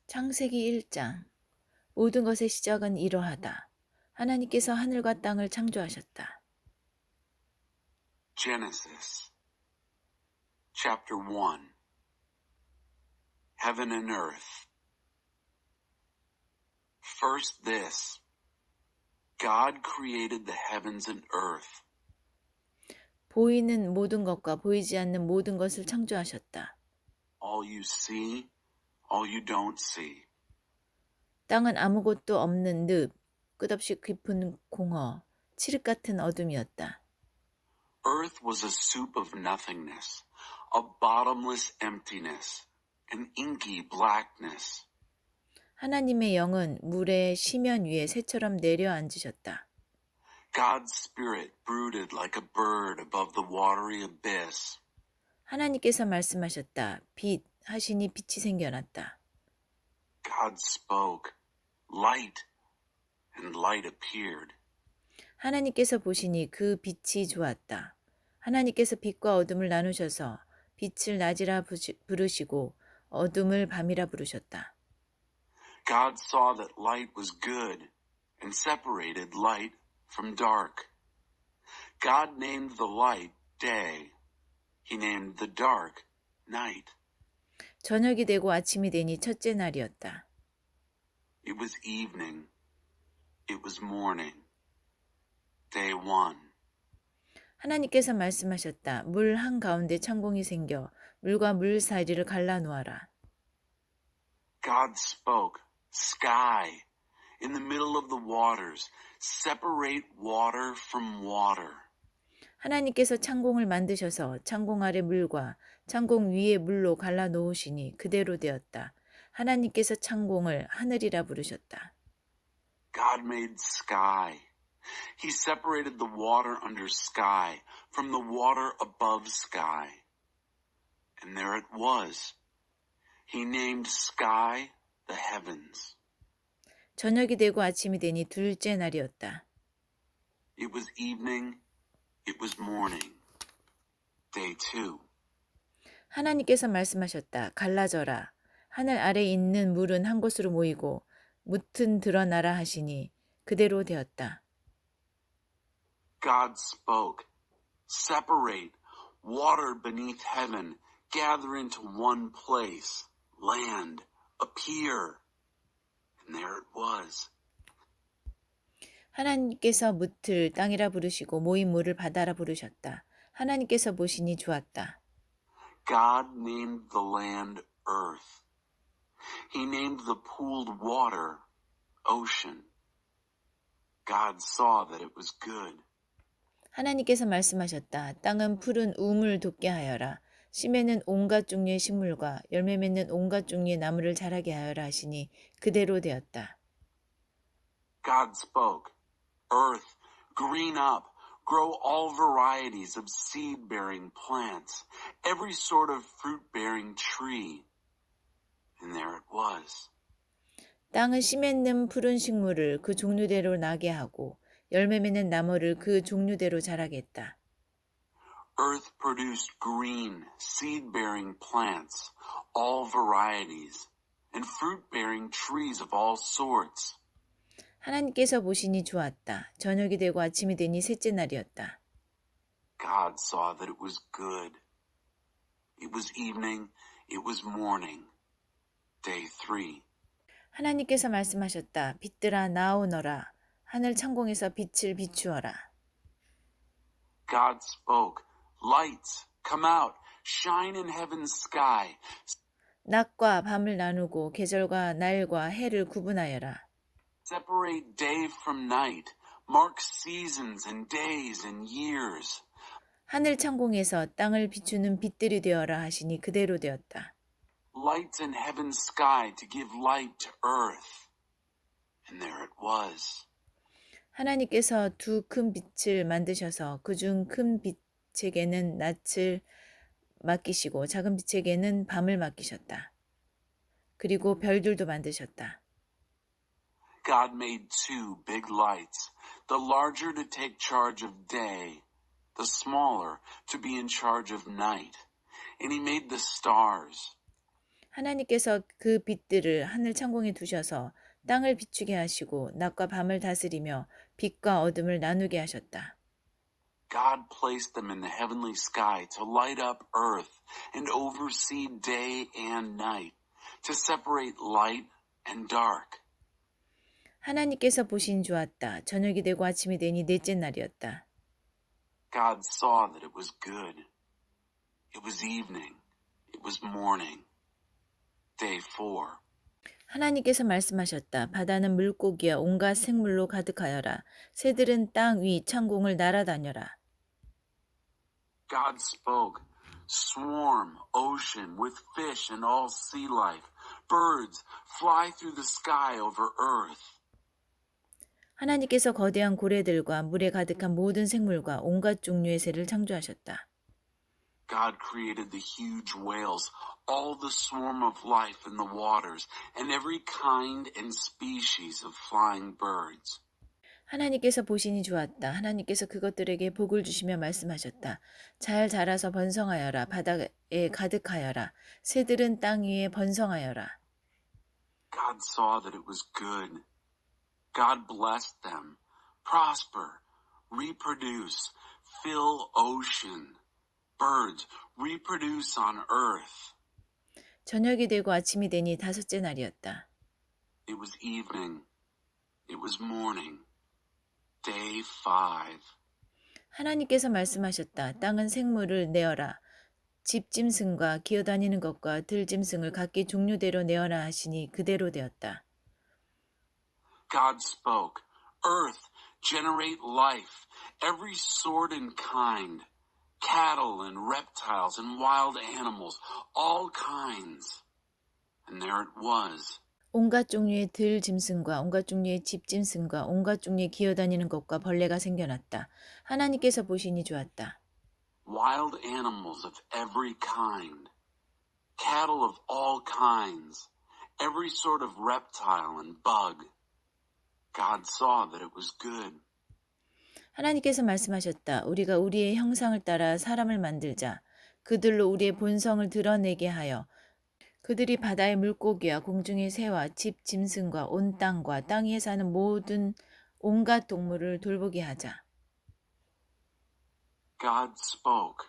창세기 1장. 모든 것의 시작은 이러하다. 하나님께서 하늘과 땅을 창조하셨다. Genesis chapter 1 Heaven and earth. First this, God created the heavens and earth. 보이는 모든 것과 보이지 않는 모든 것을 창조하셨다. All you see, all you don't see. 땅은 아무것도 없는 늪, 끝없이 깊은 공허, 칠흑 같은 어둠이었다. Earth was a soup of nothingness, a bottomless emptiness, an inky blackness. 하나님의 영은 물의 시면 위에 새처럼 내려앉으셨다. God's spirit brooded like a bird above the watery abyss. 하나님께서 말씀하셨다. 빛 하시니 빛이 생겨났다. God spoke, light, and light appeared. 하나님께서 보시니 그 빛이 좋았다. 하나님께서 빛과 어둠을 나누셔서 빛을 낮이라 부르시고 어둠을 밤이라 부르셨다. God saw that light was good and separated light from dark. God named the light day. He named the dark night. 저녁이 되고 아침이 되니 첫째 날이었다. It was evening. It was morning. Day one. 하나님께서 말씀하셨다. 물 한가운데 창공이 생겨 물과 물 사이를 갈라놓아라. God spoke, sky, in the middle of the waters, separate water from water. 하나님께서 창공을 만드셔서 창공 아래 물과 창공 위에 물로 갈라놓으시니 그대로 되었다. 하나님께서 창공을 하늘이라 부르셨다. God made sky. He separated the water under sky from the water above sky. And there it was. He named sky the heavens. 저녁이 되고 아침이 되니 둘째 날이었다. It was evening. It was morning. Day two. 하나님께서 말씀하셨다. 갈라져라. 하늘 아래 있는 물은 한 곳으로 모이고 묻은 드러나라 하시니 그대로 되었다. God spoke, separate water beneath heaven, gather into one place, land, appear. And there it was. 하나님께서 묻을 땅이라 부르시고 모인 물을 바다라 부르셨다. 하나님께서 보시니 좋았다. God named the land earth. He named the pooled water ocean. God saw that it was good. 하나님께서 말씀하셨다. 땅은 푸른 우물 돋게 하여라. 심에는 온갖 종류의 식물과 열매 맺는 온갖 종류의 나무를 자라게 하여라 하시니 그대로 되었다. God spoke, earth, green up, grow all varieties of seed-bearing plants, every sort of fruit-bearing tree. And there it was. 땅은 씨 맺는 푸른 식물을 그 종류대로 나게 하고 열매 맺는 나무를 그 종류대로 자라게 했다. Earth produced green, seed-bearing plants, all varieties, and fruit-bearing trees of all sorts. 하나님께서 보시니 좋았다. 저녁이 되고 아침이 되니 셋째 날이었다. God saw that it was good. It was evening, it was morning. Day three. 하나님께서 말씀하셨다. 빛들아 나오너라. 하늘 창공에서 빛을 비추어라. God spoke, lights, come out, shine in heaven's sky. 낮과 밤을 나누고 계절과 날과 해를 구분하여라. Separate day from night, mark seasons and days and years. 하늘 창공에서 땅을 비추는 빛들이 되어라 하시니 그대로 되었다. Lights in heaven's sky to give light to earth. And there it was. 하나님께서 두 큰 빛을 만드셔서 그중 큰 빛에게는 낮을 맡기시고 작은 빛에게는 밤을 맡기셨다. 그리고 별들도 만드셨다. God made two big lights, the larger to take charge of day, the smaller to be in charge of night. And he made the stars. 하나님께서 그 빛들을 하늘 창공에 두셔서 땅을 비추게 하시고 낮과 밤을 다스리며 빛과 어둠을 나누게 하셨다. God placed them in the heavenly sky to light up earth and oversee day and night, to separate light and dark. 하나님께서 보신 좋았다. 저녁이 되고 아침이 되니 넷째 날이었다. God saw that it was good. It was evening. It was morning. Day 4. 하나님께서 말씀하셨다. 바다는 물고기와 온갖 생물로 가득하여라. 새들은 땅 위 창공을 날아다녀라. God spoke, swarm, ocean, with fish and all sea life. Birds, fly through the sky over earth. 하나님께서 거대한 고래들과 물에 가득한 모든 생물과 온갖 종류의 새를 창조하셨다. God created the huge whales, all the swarm of life in the waters, and every kind and species of flying birds. 하나님께서 보시니 좋았다. 하나님께서 그것들에게 복을 주시며 말씀하셨다. 잘 자라서 번성하여라. 바다에 가득하여라. 새들은 땅 위에 번성하여라. God saw that it was good. God blessed them. Prosper, reproduce, fill ocean. Birds, reproduce on earth. 저녁이 되고 아침이 되니 다섯째 날이었다. It was evening. It was morning. Day 5. 하나님께서 말씀하셨다. 땅은 생물을 내어라. 집짐승과 기어다니는 것과 들짐승을 각기 종류대로 내어라 하시니 그대로 되었다. God spoke, earth, generate life, every sort and kind, cattle and reptiles and wild animals, all kinds. And there it was. 온갖 종류의 들짐승과 온갖 종류의 집짐승과 온갖 종류의 기어다니는 것과 벌레가 생겨났다. 하나님께서 보시니 좋았다. Wild animals of every kind, cattle of all kinds, every sort of reptile and bug. God saw that it was good. 하나님께서 말씀하셨다. 우리가 우리의 형상을 따라 사람을 만들자. 그들로 우리의 본성을 드러내게 하여 그들이 바다의 물고기와 공중의 새와 집 짐승과 온 땅과 땅 위에 사는 모든 온갖 동물을 돌보게 하자. God spoke.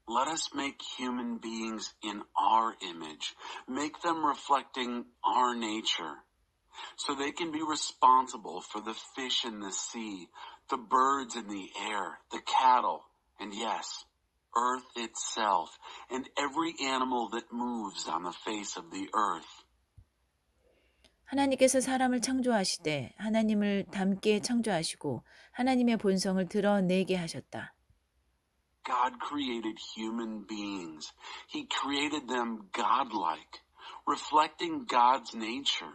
Let us make human beings in our image, make them reflecting our nature, so they can be responsible for the fish in the sea, the birds in the air, the cattle, and yes, earth itself, and every animal that moves on the face of the earth. 하나님께서 사람을 창조하시되 하나님을 닮게 창조하시고 하나님의 본성을 드러내게 하셨다. God created human beings. He created them godlike, reflecting God's nature.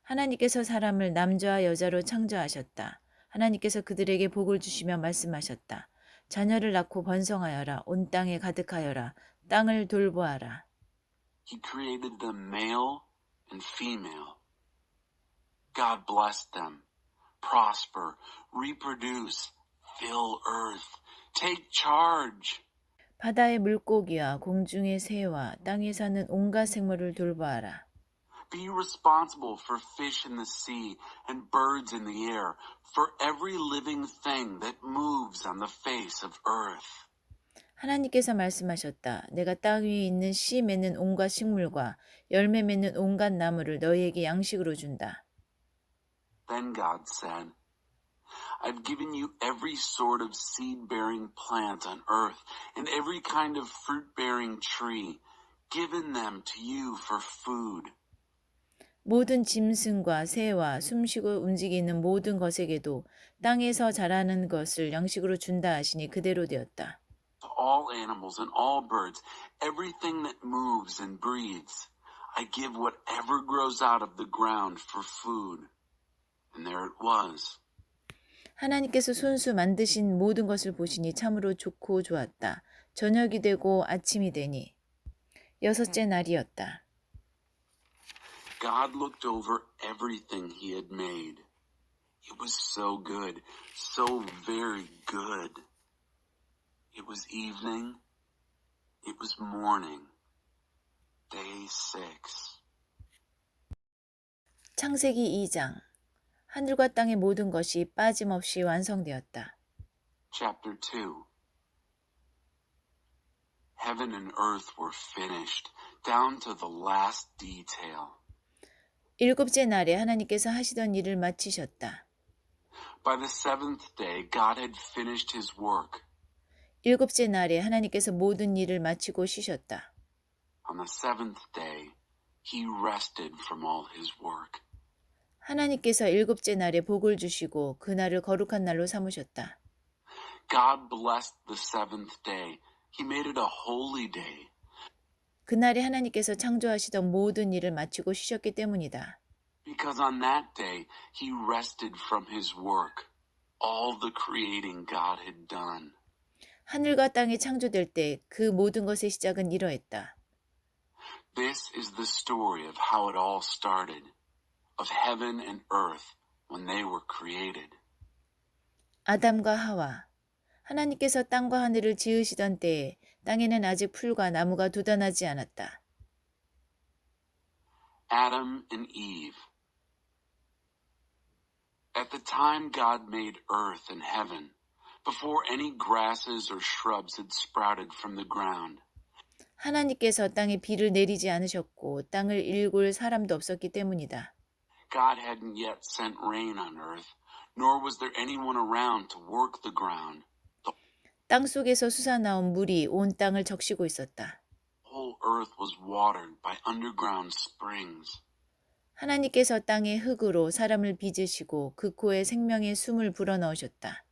하나님께서 사람을 남자와 여자로 창조하셨다. 하나님께서 그들에게 복을 주시며 말씀하셨다. 자녀를 낳고 번성하여라. 온 땅에 가득하여라. 땅을 돌보아라. He created them male and female. God blessed them. Prosper, reproduce, fill earth, take charge. 바다의 물고기와 공중의 새와 땅에 사는 온갖 생물을 돌보아라. Be responsible for fish in the sea and birds in the air, for every living thing that moves on the face of earth. 하나님께서 말씀하셨다. 내가 땅 위에 있는 씨 맺는 온갖 식물과 열매 맺는 온갖 나무를 너희에게 양식으로 준다. Then God said, I've given you every sort of seed-bearing plant on earth and every kind of fruit-bearing tree, given them to you for food. 모든 짐승과 새와 숨쉬고 움직이는 모든 것에게도 땅에서 자라는 것을 양식으로 준다 하시니 그대로 되었다. To all animals and all birds, everything that moves and breathes, I give whatever grows out of the ground for food. And there it was. 하나님께서 손수 만드신 모든 것을 보시니 참으로 좋고 좋았다. 저녁이 되고 아침이 되니 여섯째 날이었다. God looked over everything he had made. It was so good, so very good. It was evening. It was morning. Day 6. 창세기 2장. 하늘과 땅의 모든 것이 빠짐없이 완성되었다. Chapter 2. Heaven and earth were finished, down to the last detail. 일곱째 날에 하나님께서 하시던 일을 마치셨다. By the seventh day, God had finished his work. 일곱째 날에 하나님께서 모든 일을 마치고 쉬셨다. On the seventh day, he rested from all his work. 하나님께서 일곱째 날에 복을 주시고 그날을 거룩한 날로 삼으셨다. God blessed the seventh day. He made it a holy day. 그날에 하나님께서 창조하시던 모든 일을 마치고 쉬셨기 때문이다. Because on that day, he rested from his work, all the creating God had done. 하늘과 땅이 창조될 때 그 모든 것의 시작은 이러했다. This is the story of how it all started, of heaven and earth when they were created. 아담과 하와. 하나님께서 땅과 하늘을 지으시던 때에 땅에는 아직 풀과 나무가 돋아나지 않았다. Adam and Eve. At the time God made earth and heaven, before any grasses or shrubs had sprouted from the ground, 하나님께서 땅에 비를 내리지 않으셨고 땅을 일굴 사람도 없었기 때문이다. God hadn't yet sent rain on earth, nor was there anyone around to work the ground. 땅 속에서 솟아나온 물이 온 땅을 적시고 있었다. The whole earth was watered by underground springs. 하나님께서 땅의 흙으로 사람을 빚으시고 그 코에 생명의 숨을 불어넣으셨다.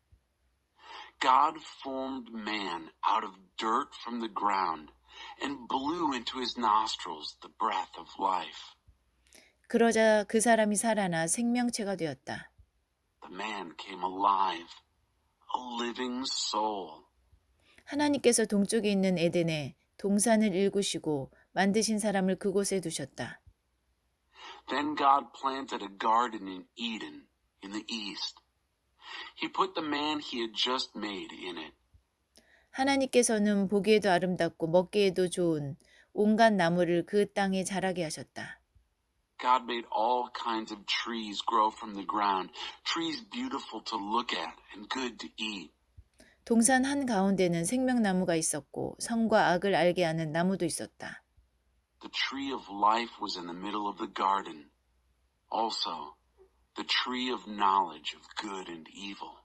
God formed man out of dirt from the ground and blew into his nostrils the breath of life. 그러자 그 사람이 살아나 생명체가 되었다. The man came alive, a living soul. 하나님께서 동쪽에 있는 에덴에 동산을 일구시고 만드신 사람을 그곳에 두셨다. Then God planted a garden in Eden in the east. He put the man he had just made in it. 하나님께서는 보기에도 아름답고 먹기에도 좋은 온갖 나무를 그 땅에 자라게 하셨다. God made all kinds of trees grow from the ground, trees beautiful to look at and good to eat. 동산 한가운데는 생명나무가 있었고 선과 악을 알게 하는 나무도 있었다. The tree of life was in the middle of the garden. Also, the tree of knowledge of good and evil.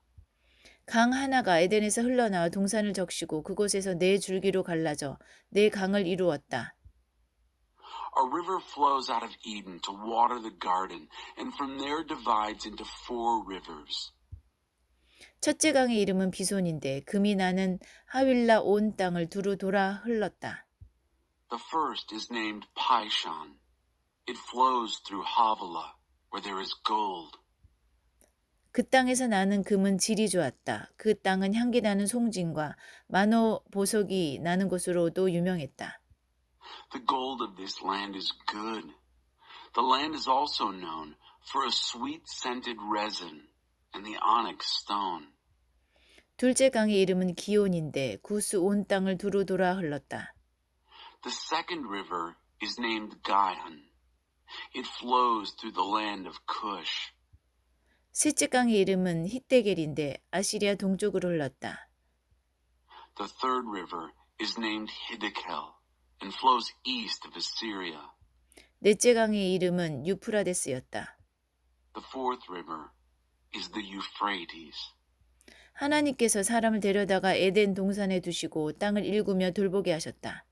강 하나가 에덴에서 흘러나와 동산을 적시고 그곳에서 네 줄기로 갈라져 네 강을 이루었다. A river flows out of Eden to water the garden, and from there divides into 4 rivers. 첫째 강의 이름은 비손인데 금이 나는 하윌라 온 땅을 두루 돌아 흘렀다. The first is named Pishon. It flows through Havilah, where there is gold. 그 땅에서 나는 금은 질이 좋았다. 그 땅은 향기 나는 송진과 만호 보석이 나는 곳으로도 유명했다. The gold of this land is good. The land is also known for a sweet-scented resin and the onyx stone. 둘째 강의 이름은 기온인데 구스 온 땅을 두루 돌아 흘렀다. The second river is named Gihon. It flows through the land of Cush. 셋째 강의 이름은 히데겔인데 아시리아 동쪽으로 흘렀다. The third river is named Hiddekel and flows east of Assyria. 넷째 강의 이름은 유프라데스였다. The fourth river is the Euphrates. 하나님께서 사람을 데려다가 에덴 동산에 두시고 땅을 일구며 돌보게 하셨다.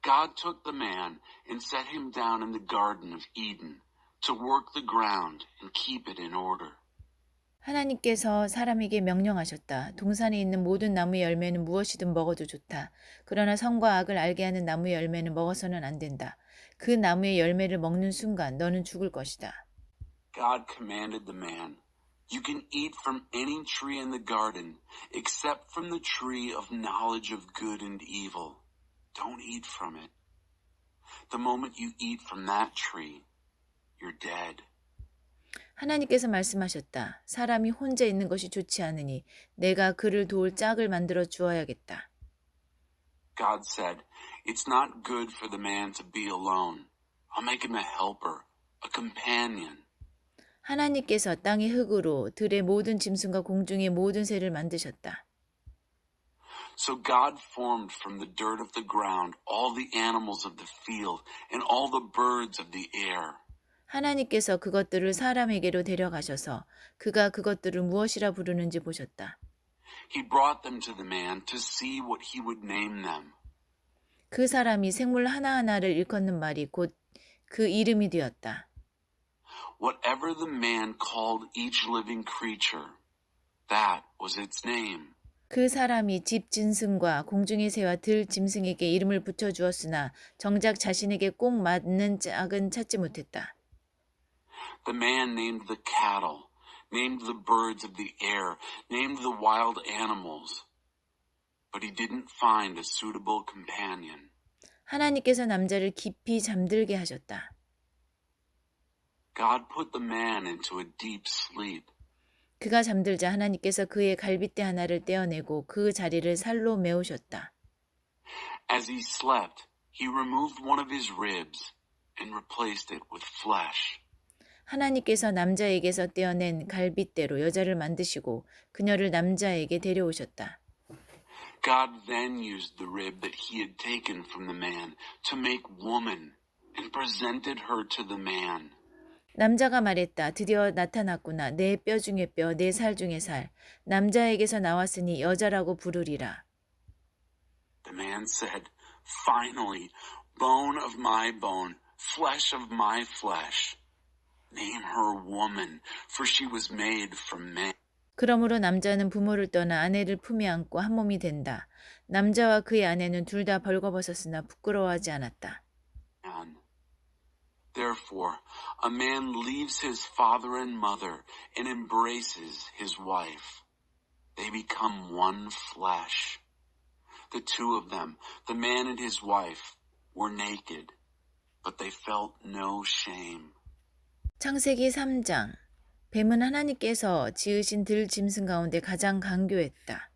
God took the man and set him down in the Garden of Eden to work the ground and keep it in order. 하나님께서 사람에게 명령하셨다. 동산에 있는 모든 나무의 열매는 무엇이든 먹어도 좋다. 그러나 선과 악을 알게 하는 나무의 열매는 먹어서는 안 된다. 그 나무의 열매를 먹는 순간 너는 죽을 것이다. God commanded the man, "You can eat from any tree in the garden except from the tree of knowledge of good and evil. Don't eat from it. The moment you eat from that tree, you're dead." 하나님께서 말씀하셨다. 사람이 혼자 있는 것이 좋지 않으니 내가 그를 도울 짝을 만들어 주어야겠다. God said, It's not good for the man to be alone. I'll make him a helper, a companion. 하나님께서 땅의 흙으로 들의 모든 짐승과 공중의 모든 새를 만드셨다. So God formed from the dirt of the ground all the animals of the field and all the birds of the air. 하나님께서 그것들을 사람에게로 데려가셔서 그가 그것들을 무엇이라 부르는지 보셨다. He brought them to the man to see what he would name them. 그 사람이 생물 하나하나를 일컫는 말이 곧 그 이름이 되었다. Whatever the man called each living creature, that was its name. 그 사람이 집 짐승과 공중의 새와 들 짐승에게 이름을 붙여주었으나 정작 자신에게 꼭 맞는 짝은 찾지 못했다. The man named the cattle, named the birds of the air, named the wild animals, but he didn't find a suitable companion. 하나님께서 남자를 깊이 잠들게 하셨다. God put the man into a deep sleep. 그가 잠들자 하나님께서 그의 갈빗대 하나를 떼어내고 그 자리를 살로 메우셨다. As he slept, he removed one of his ribs and replaced it with flesh. 하나님께서 남자에게서 떼어낸 갈빗대로 여자를 만드시고 그녀를 남자에게 데려오셨다. God then used the rib that he had taken from the man to make woman and presented her to the man. 남자가 말했다. 드디어 나타났구나. 내 뼈 중에 뼈, 내 살 중에 살. 남자에게서 나왔으니 여자라고 부르리라. The man said, "Finally, bone of my bone, flesh of my flesh. Name her woman, for she was made from man." 그러므로 남자는 부모를 떠나 아내를 품에 안고 한 몸이 된다. 남자와 그의 아내는 둘 다 벌거벗었으나 부끄러워하지 않았다. Therefore, a man leaves his father and mother and embraces his wife. They become one flesh. The two of them, the man and his wife, were naked, but they felt no shame. 창세기 3장. 뱀은 하나님께서 지으신 들 짐승 가운데 가장 간교했다.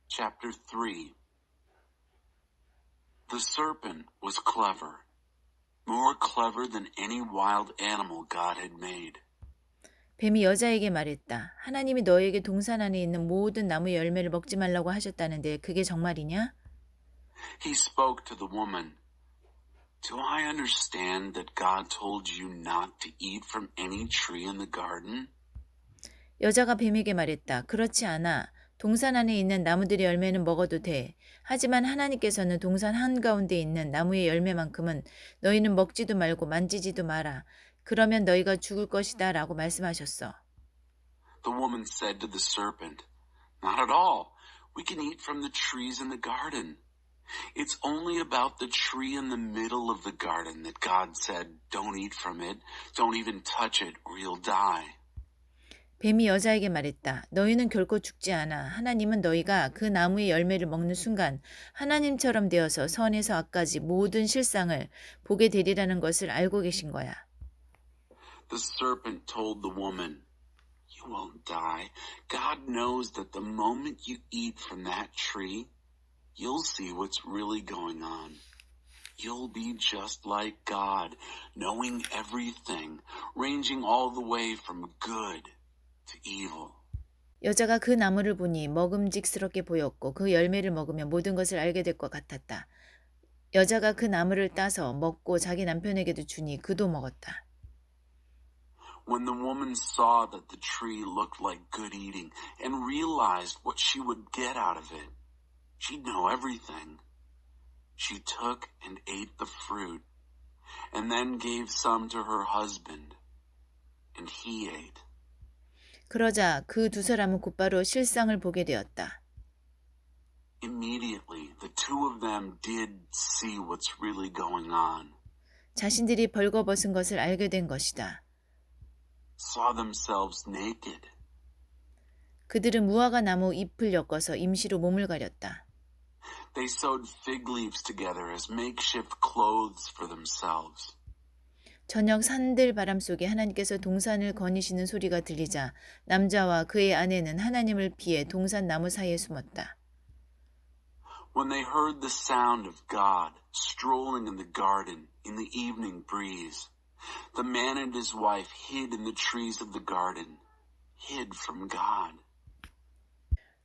Chapter 3. The serpent was clever, more clever than any wild animal God had made. 뱀이 여자에게 말했다. 하나님이 너에게 동산 안에 있는 모든 나무의 열매를 먹지 말라고 하셨다는데 그게 정말이냐? He spoke to the woman. Do I understand that God told you not to eat from any tree in the garden? 여자가 뱀에게 말했다. 그렇지 않아. 동산 안에 있는 나무들의 열매는 먹어도 돼. 하지만 하나님께서는 동산 한가운데 있는 나무의 열매만큼은 너희는 먹지도 말고 만지지도 마라. 그러면 너희가 죽을 것이다 라고 말씀하셨어. The woman said to the serpent, Not at all. We can eat from the trees in the garden. It's only about the tree in the middle of the garden that God said, Don't eat from it. Don't even touch it or you'll die. 뱀이 여자에게 말했다. 너희는 결코 죽지 않아. 하나님은 너희가 그 나무의 열매를 먹는 순간 하나님처럼 되어서 선에서 악까지 모든 실상을 보게 되리라는 것을 알고 계신 거야. The serpent told the woman, You won't die. God knows that the moment you eat from that tree, you'll see what's really going on. You'll be just like God, knowing everything, ranging all the way from good to evil. 여자가 그 나무를 보니 먹음직스럽게 보였고 그 열매를 먹으면 모든 것을 알게 될 것 같았다. 여자가 그 나무를 따서 먹고 자기 남편에게도 주니 그도 먹었다. When the woman saw that the tree looked like good eating and realized what she would get out of it, she'd know everything. She took and ate the fruit and then gave some to her husband, and he ate. 그러자 그 두 사람은 곧바로 실상을 보게 되었다. Immediately, the two of them did see what's really going on. 자신들이 벌거벗은 것을 알게 된 것이다. Saw themselves naked. 그들은 무화과 나무 잎을 엮어서 임시로 몸을 가렸다. They sewed fig leaves together as makeshift clothes for themselves. 저녁 산들 바람 속에 하나님께서 동산을 거니시는 소리가 들리자 남자와 그의 아내는 하나님을 피해 동산 나무 사이에 숨었다. When they heard the sound of God strolling in the garden in the evening breeze. The man and his wife hid in the trees of the garden, hid from God.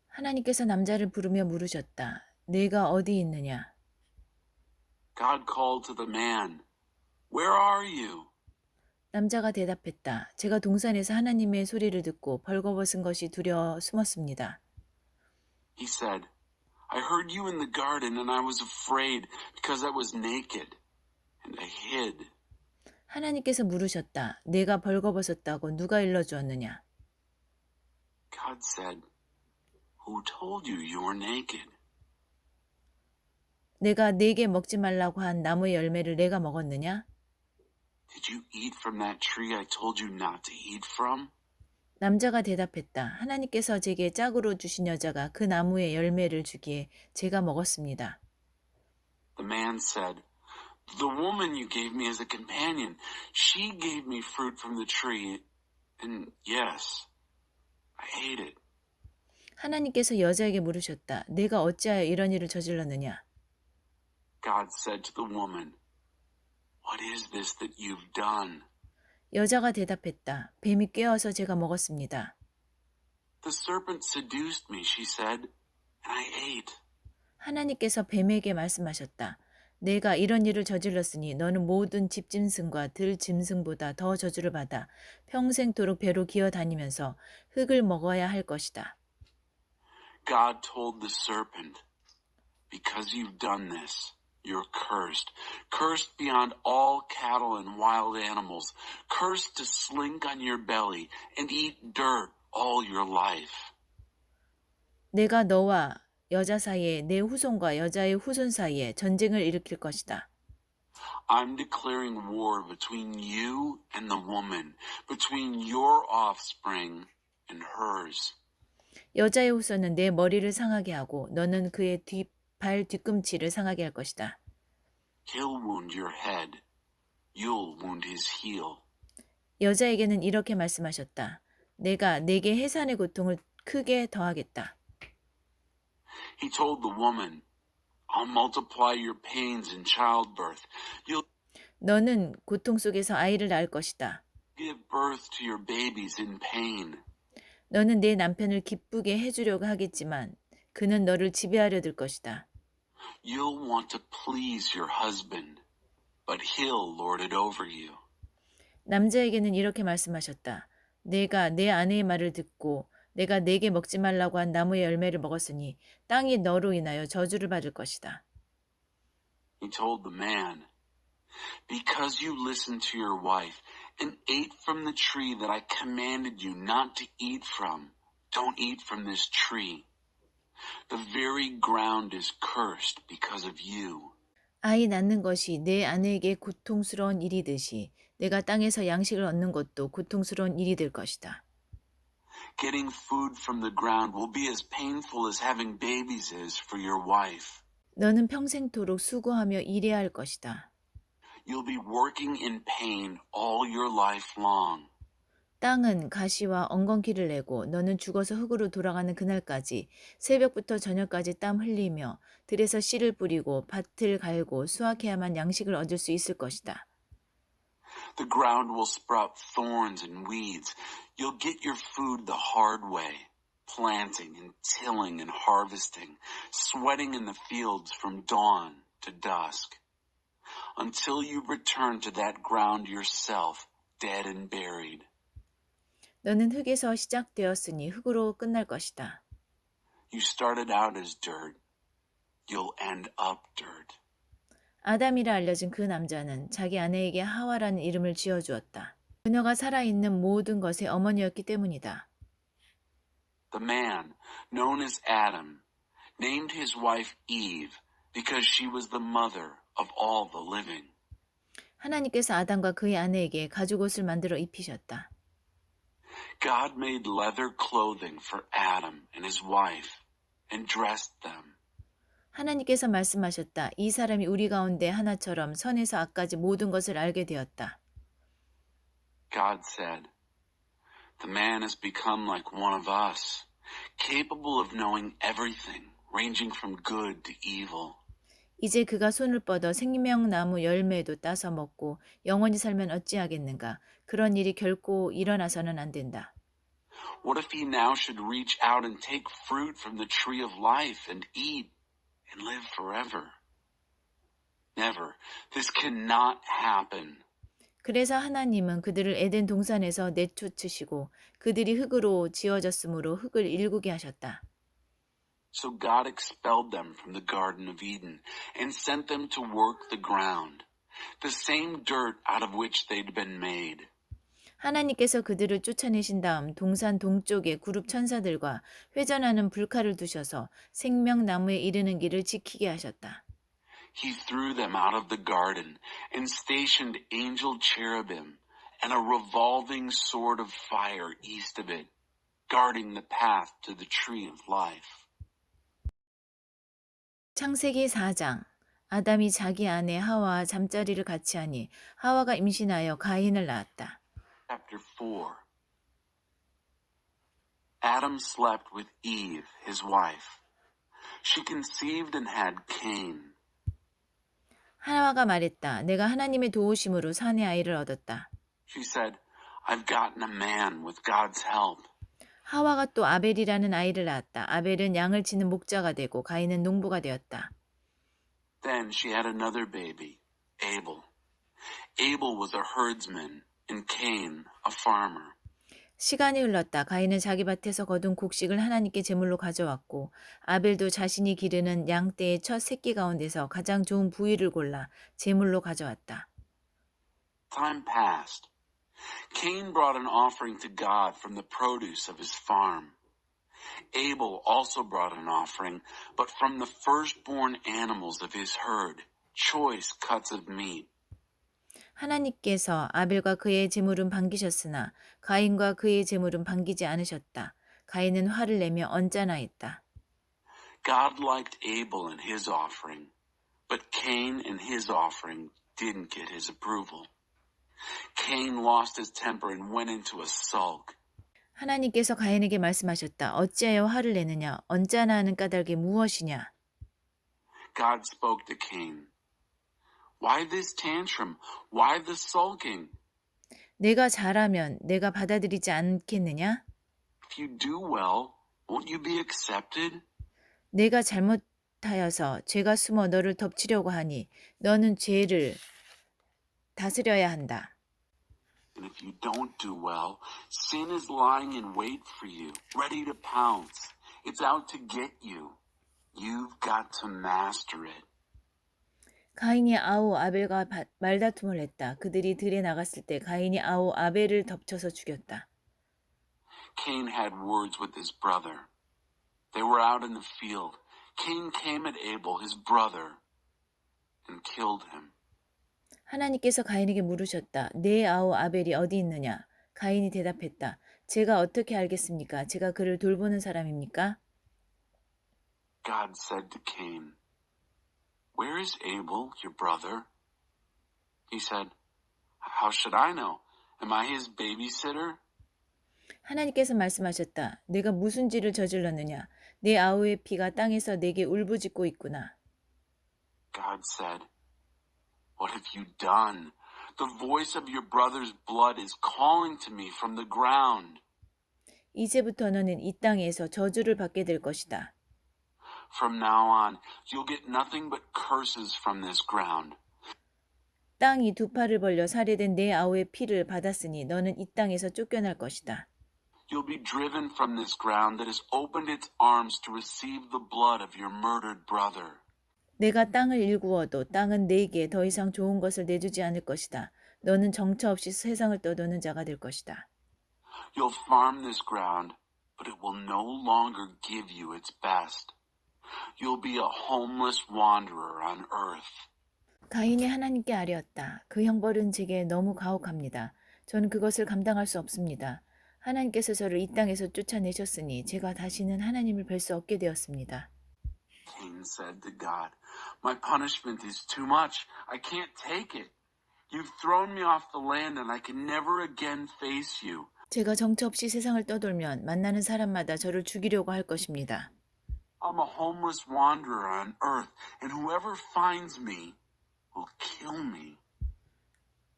하나님께서 남자를 부르며 물으셨다. 내가 어디 있느냐? God called to the man, Where are you? 남자가 대답했다. 제가 동산에서 하나님의 소리를 듣고 벌거벗은 것이 두려워 숨었습니다. He said, I heard you in the garden and I was afraid because I was naked and I hid. 하나님께서 물으셨다. 내가 벌거벗었다고 누가 일러주었느냐? God said, Who told you you were naked? 내가 네게 먹지 말라고 한 나무의 열매를 내가 먹었느냐? Did you eat from that tree I told you not to eat from? 남자가 대답했다. 하나님께서 제게 짝으로 주신 여자가 그 나무의 열매를 주기에 제가 먹었습니다. The man said, The woman you gave me as a companion, she gave me fruit from the tree, and yes, I ate it. 하나님께서 여자에게 물으셨다. 내가 어찌하여 이런 일을 저질렀느냐? God said to the woman, What is this that you've done? 여자가 대답했다. 뱀이 꿰어서 제가 먹었습니다. The serpent seduced me, she said, and I ate. 하나님께서 뱀에게 말씀하셨다. 내가 이런 일을 저질렀으니 너는 모든 집짐승과 들짐승보다 더 저주를 받아 평생토록 배로 기어다니면서 흙을 먹어야 할 것이다. God told the serpent, Because you've done this, you're cursed. Cursed beyond all cattle and wild animals. Cursed to slink on your belly and eat dirt all your life. 내가 너와 여자 사이에 내 후손과 여자의 후손 사이에 전쟁을 일으킬 것이다. I'm declaring war between you and the woman, between your offspring and hers. 여자의 후손은 내 머리를 상하게 하고 너는 그의 발 뒤꿈치를 상하게 할 것이다. He'll wound your head. You'll wound his heel. 여자에게는 이렇게 말씀하셨다. 내가 내게 해산의 고통을 크게 더하겠다. He told the woman, I'll multiply your pains in childbirth. You'll 너는 고통 속에서 아이를 낳을 것이다. give birth to your babies in pain. 너는 내 남편을 기쁘게 해주려고 하겠지만 그는 너를 지배하려 들 것이다. You'll want to please your husband, but he'll lord it over you. 남자에게는 이렇게 말씀하셨다. 내가 내 아내의 말을 듣고 내가 내게 먹지 말라고 한 나무의 열매를 먹었으니 땅이 너로 인하여 저주를 받을 것이다. He told the man, Because you listened to your wife and ate from the tree that I commanded you not to eat from, don't eat from this tree. The very ground is cursed because of you. 아이 낳는 것이 내 아내에게 고통스러운 일이듯이 내가 땅에서 양식을 얻는 것도 고통스러운 일이 될 것이다. Getting food from the ground will be as painful as having babies is for your wife. 너는 평생토록 수고하며 일해야 할 것이다. You'll be working in pain all your life long. 땅은 가시와 엉겅퀴를 내고 너는 죽어서 흙으로 돌아가는 그날까지 새벽부터 저녁까지 땀 흘리며 들에서 씨를 뿌리고 밭을 갈고 수확해야만 양식을 얻을 수 있을 것이다. The ground will sprout thorns and weeds. You'll get your food the hard way, planting and tilling and harvesting, sweating in the fields from dawn to dusk, until you return to that ground yourself, dead and buried. 너는 흙에서 시작되었으니 흙으로 끝날 것이다. You started out as dirt. You'll end up dirt. 아담이라 알려진 그 남자는 자기 아내에게 하와라는 이름을 지어주었다. 그녀가 살아있는 모든 것의 어머니였기 때문이다. The man, known as Adam, named his wife Eve because she was the mother of all the living. 하나님께서 아담과 그의 아내에게 가죽옷을 만들어 입히셨다. God made leather clothing for Adam and his wife and dressed them. 하나님께서 말씀하셨다. 이 사람이 우리 가운데 하나처럼 선에서 악까지 모든 것을 알게 되었다. God said, The man has become like one of us, capable of knowing everything, ranging from good to evil. 이제 그가 손을 뻗어 생명나무 열매도 따서 먹고 영원히 살면 어찌하겠는가. 그런 일이 결코 일어나서는 안 된다. What if he now should reach out and take fruit from the tree of life and eat and live forever? Never. This cannot happen. 그래서 하나님은 그들을 에덴 동산에서 내쫓으시고 그들이 흙으로 지어졌으므로 흙을 일구게 하셨다. So God expelled them from the Garden of Eden and sent them to work the ground, the same dirt out of which they'd been made. 하나님께서 그들을 쫓아내신 다음 동산 동쪽에 그룹 천사들과 회전하는 불칼을 두셔서 생명나무에 이르는 길을 지키게 하셨다. He threw them out of the garden and stationed angel cherubim and a revolving sword of fire east of it, guarding the path to the tree of life. 창세기 4장 아담이 자기 아내 하와와 잠자리를 같이 하니 하와가 임신하여 가인을 낳았다. Chapter 4. Adam slept with Eve, his wife. She conceived and had Cain. 하와가 말했다. 내가 하나님의 도우심으로 사내 아이를 얻었다. She said, I've gotten a man with God's help. 하와가 또 아벨이라는 아이를 낳았다. 아벨은 양을 치는 목자가 되고 가인은 농부가 되었다. Then she had another baby, Abel. Abel was a herdsman and Cain a farmer. 시간이 흘렀다. 가인은 자기 밭에서 거둔 곡식을 하나님께 제물로 가져왔고 아벨도 자신이 기르는 양떼의 첫 새끼 가운데서 가장 좋은 부위를 골라 제물로 가져왔다. Time passed. Cain brought an offering to God from the produce of his farm. Abel also brought an offering, but from the firstborn animals of his herd, choice cuts of meat. 하나님께서 아벨과 그의 제물은 반기셨으나 가인과 그의 제물은 반기지 않으셨다. 가인은 화를 내며 언짢아했다. God liked Abel and his offering, but Cain and his offering didn't get his approval. Cain lost his temper and went into a sulk. 하나님께서 가인에게 말씀하셨다. 어찌하여 화를 내느냐? 언짢아하는 까닭이 무엇이냐? God spoke to Cain. Why this tantrum? Why the sulking? 내가 잘하면 내가 받아들이지 않겠느냐? If you do well, won't you be accepted? 내가 잘못하여서 죄가 숨어 너를 덮치려고 하니 너는 죄를 다스려야 한다. And if you don't do well, sin is lying in wait for you, ready to pounce. It's out to get you. You've got to master it. 가인이 아우 아벨과 말다툼을 했다. 그들이 들에 나갔을 때 가인이 아우 아벨을 덮쳐서 죽였다. Cain had words with his brother. They were out in the field. Cain came at Abel, his brother, and killed him. 하나님께서 가인에게 물으셨다. 내 아우 아벨이 어디 있느냐? 가인이 대답했다. 제가 어떻게 알겠습니까? 제가 그를 돌보는 사람입니까? God said to Cain, Where is Abel, your brother? He said, How should I know? Am I his babysitter? 하나님께서 말씀하셨다. 내가 무슨 죄를 저질렀느냐? 내 아우의 피가 땅에서 내게 울부짖고 있구나. God said, What have you done? The voice of your brother's blood is calling to me from the ground. 이제부터 너는 이 땅에서 저주를 받게 될 것이다. From now on, you'll get nothing but curses from this ground. 땅이 두 팔을 벌려 살해된 내 아우의 피를 받았으니 너는 이 땅에서 쫓겨날 것이다. You'll be driven from this ground that has opened its arms to receive the blood of your murdered brother. 내가 땅을 일구어도 땅은 내게 더 이상 좋은 것을 내주지 않을 것이다. 너는 정처 없이 세상을 떠도는 자가 될 것이다. You'll farm this ground, but it will no longer give you its best. You'll be a homeless wanderer on earth. 가인이 하나님께 아뢰었다. 그 형벌은 제게 너무 가혹합니다. 저는 그것을 감당할 수 없습니다. 하나님께서 저를 이 땅에서 쫓아내셨으니 제가 다시는 하나님을 뵐 수 없게 되었습니다. Cain said to God, My punishment is too much. I can't take it. You've thrown me off the land and I can never again face you. 제가 정처 없이 세상을 떠돌면 만나는 사람마다 저를 죽이려고 할 것입니다. I'm a homeless wanderer on earth, and whoever finds me will kill me.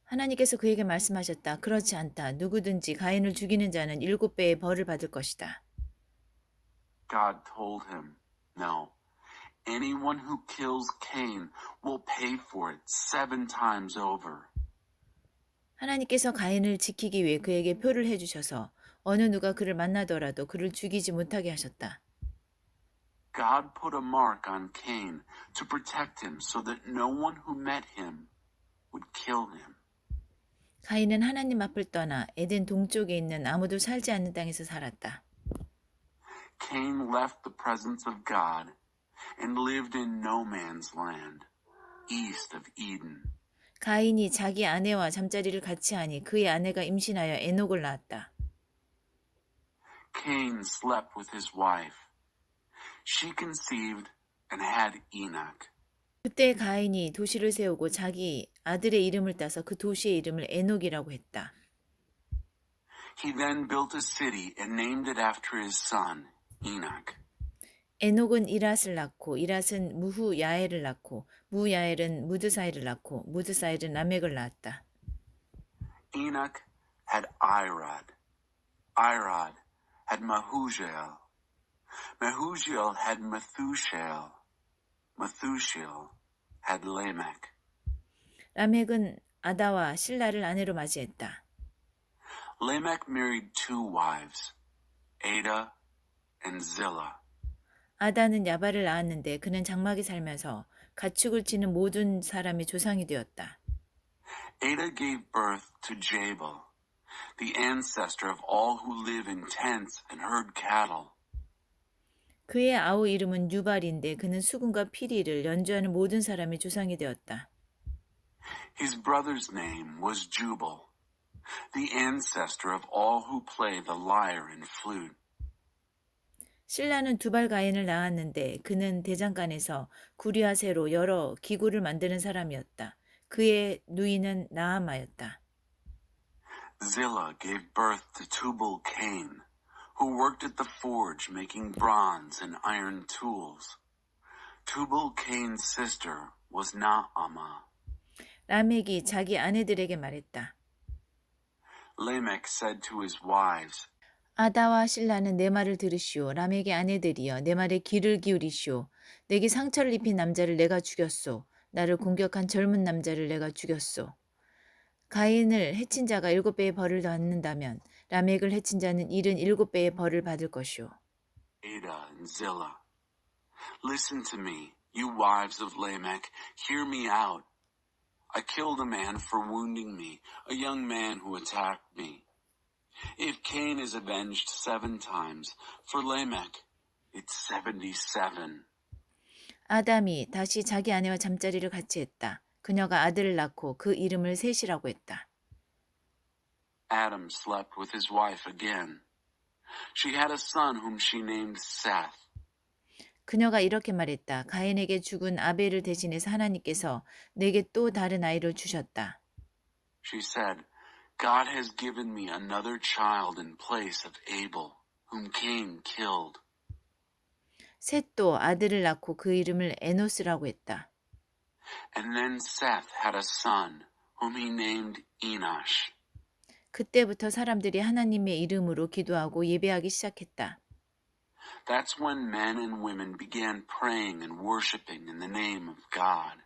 하나님께서 그에게 말씀하셨다. 그렇지 않다. 누구든지 가인을 죽이는 자는 7배의 벌을 받을 것이다. God told him, no, anyone who kills Cain will pay for it 7 times over. 하나님께서 가인을 지키기 위해 그에게 표를 해주셔서 어느 누가 그를 만나더라도 그를 죽이지 못하게 하셨다. God put a mark on Cain to protect him so that no one who met him would kill him. 가인은 하나님 앞을 떠나 에덴 동쪽에 있는 아무도 살지 않는 땅에서 살았다. Cain left the presence of God and lived in no man's land, east of Eden. 가인이 자기 아내와 잠자리를 같이 하니 그의 아내가 임신하여 에녹을 낳았다. Cain slept with his wife. She conceived and had Enoch. 그때 가인이 도시를 세우고 자기 아들의 이름을 따서 그 도시의 이름을 에녹이라고 했다. He then built a city and named it after his son, Enoch. 에녹은 이랏을 낳고 이랏은 무후야엘을 낳고 무야엘은 무드사일을 낳고 무드사일은 라멕을 낳았다. Enoch had Irad. Irad had Mahujael. Mahujael had Methushael. Methushael had Lamech. 라멕은 아다와 실라를 아내로 맞이했다. Lamech married 2 wives, Ada and Zillah. 아다는 야발을 낳았는데 그는 장막에 살면서 가축을 치는 모든 사람의 조상이 되었다. Ada gave birth to Jabal, the ancestor of all who live in tents and herd cattle. 그의 아우 이름은 유발인데 그는 수금과 피리를 연주하는 모든 사람의 조상이 되었다. His brother's name was Jubal, the ancestor of all who play the lyre and flute. 실라는 두발 가인을 낳았는데 그는 대장간에서 구리와 새로 여러 기구를 만드는 사람이었다. 그의 누이는 나아마였다. Zillah gave birth to Tubal-Cain, who worked at the forge making bronze and iron tools. Tubal-Cain's sister was Naamah. 라멕이 자기 아내들에게 말했다. Lamech said to his wives, 아다와 실라는 내 말을 들으시오. 라멕의 아내들이여 내 말에 귀를 기울이시오. 내게 상처를 입힌 남자를 내가 죽였소. 나를 공격한 젊은 남자를 내가 죽였소. 가인을 해친 자가 7배의 벌을 받는다면 라멕을 해친 자는 77배의 벌을 받을 것이오. Ada and Zillah. Listen to me, you wives of Lamech, hear me out. I killed a man for wounding me, a young man who attacked me. If Cain is avenged 7 times, for Lamech, it's 77. 아담이 다시 자기 아내와 잠자리를 같이 했다. 그녀가 아들을 낳고 그 이름을 셋이라고 했다. Adam slept with his wife again. She had a son whom she named Seth. 그녀가 이렇게 말했다. 가인에게 죽은 아벨을 대신해서 하나님께서 내게 또 다른 아이를 주셨다. She said, God has given me another child in place of Abel, whom Cain killed. 셋도 아들을 낳고 그 이름을 에노스라고 했다. And then Seth had a son, whom he named Enosh. 그때부터 사람들이 하나님의 이름으로 기도하고 예배하기 시작했다. That's when men and women began praying and worshiping in the name of God.